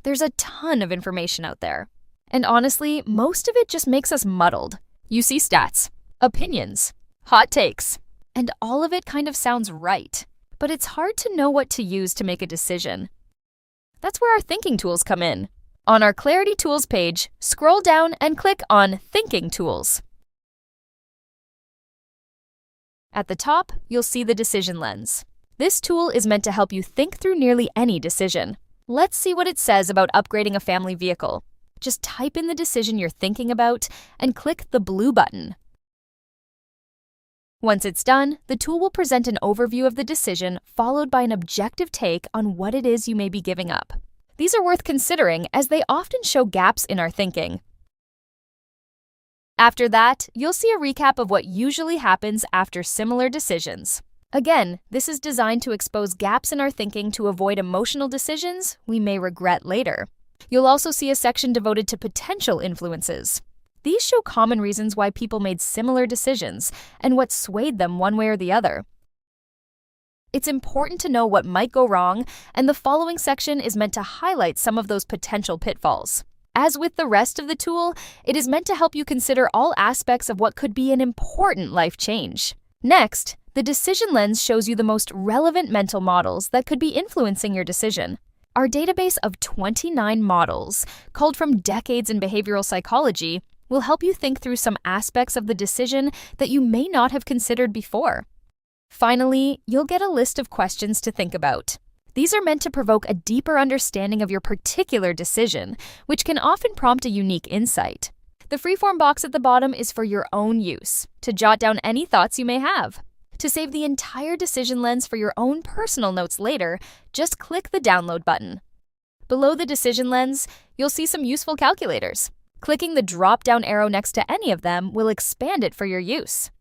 There's a ton of information out there. And honestly, most of it just makes us muddled. You see stats, opinions, hot takes, and all of it kind of sounds right. But it's hard to know what to use to make a decision. That's where our thinking tools come in. On our Clarity Tools page, scroll down and click on Thinking Tools. At the top, you'll see the Decision Lens. This tool is meant to help you think through nearly any decision. Let's see what it says about upgrading a family vehicle. Just type in the decision you're thinking about and click the blue button. Once it's done, the tool will present an overview of the decision followed by an objective take on what it is you may be giving up. These are worth considering as they often show gaps in our thinking. After that, you'll see a recap of what usually happens after similar decisions. Again, this is designed to expose gaps in our thinking to avoid emotional decisions we may regret later. You'll also see a section devoted to potential influences. These show common reasons why people made similar decisions and what swayed them one way or the other. It's important to know what might go wrong, and the following section is meant to highlight some of those potential pitfalls. As with the rest of the tool, it is meant to help you consider all aspects of what could be an important life change. Next, the Decision Lens shows you the most relevant mental models that could be influencing your decision. Our database of 29 models, culled from decades in behavioral psychology, will help you think through some aspects of the decision that you may not have considered before. Finally, you'll get a list of questions to think about. These are meant to provoke a deeper understanding of your particular decision, which can often prompt a unique insight. The freeform box at the bottom is for your own use, to jot down any thoughts you may have. To save the entire Decision Lens for your own personal notes later, just click the Download button. Below the Decision Lens, you'll see some useful calculators. Clicking the drop-down arrow next to any of them will expand it for your use.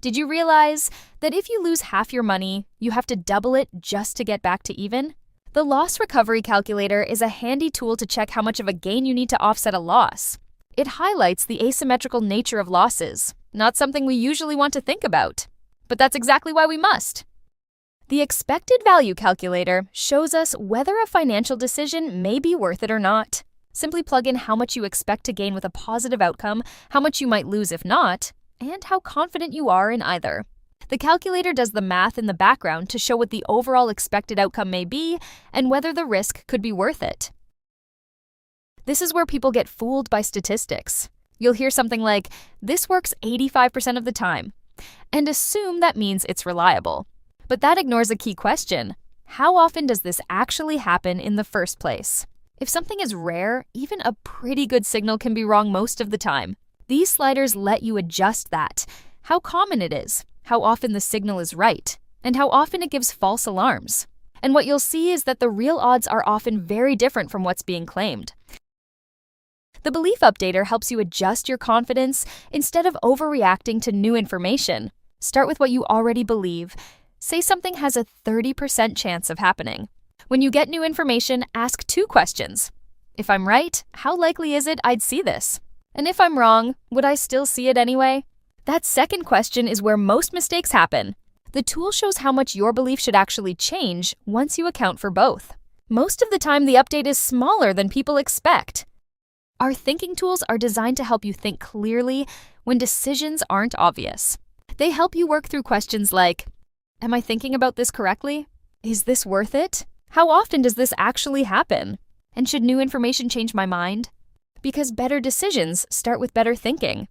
Did you realize that if you lose half your money, you have to double it just to get back to even? The Loss Recovery Calculator is a handy tool to check how much of a gain you need to offset a loss. It highlights the asymmetrical nature of losses, not something we usually want to think about. But that's exactly why we must. The Expected Value Calculator shows us whether a financial decision may be worth it or not. Simply plug in how much you expect to gain with a positive outcome, how much you might lose if not, and how confident you are in either. The calculator does the math in the background to show what the overall expected outcome may be and whether the risk could be worth it. This is where people get fooled by statistics. You'll hear something like, "This works 85% of the time," and assume that means it's reliable. But that ignores a key question. How often does this actually happen in the first place? If something is rare, even a pretty good signal can be wrong most of the time. These sliders let you adjust that, how common it is, how often the signal is right, and how often it gives false alarms. And what you'll see is that the real odds are often very different from what's being claimed. The Belief Updater helps you adjust your confidence instead of overreacting to new information. Start with what you already believe. Say something has a 30% chance of happening. When you get new information, ask 2 questions. If I'm right, how likely is it I'd see this? And if I'm wrong, would I still see it anyway? That second question is where most mistakes happen. The tool shows how much your belief should actually change once you account for both. Most of the time, the update is smaller than people expect. Our thinking tools are designed to help you think clearly when decisions aren't obvious. They help you work through questions like, am I thinking about this correctly? Is this worth it? How often does this actually happen? And should new information change my mind? Because better decisions start with better thinking.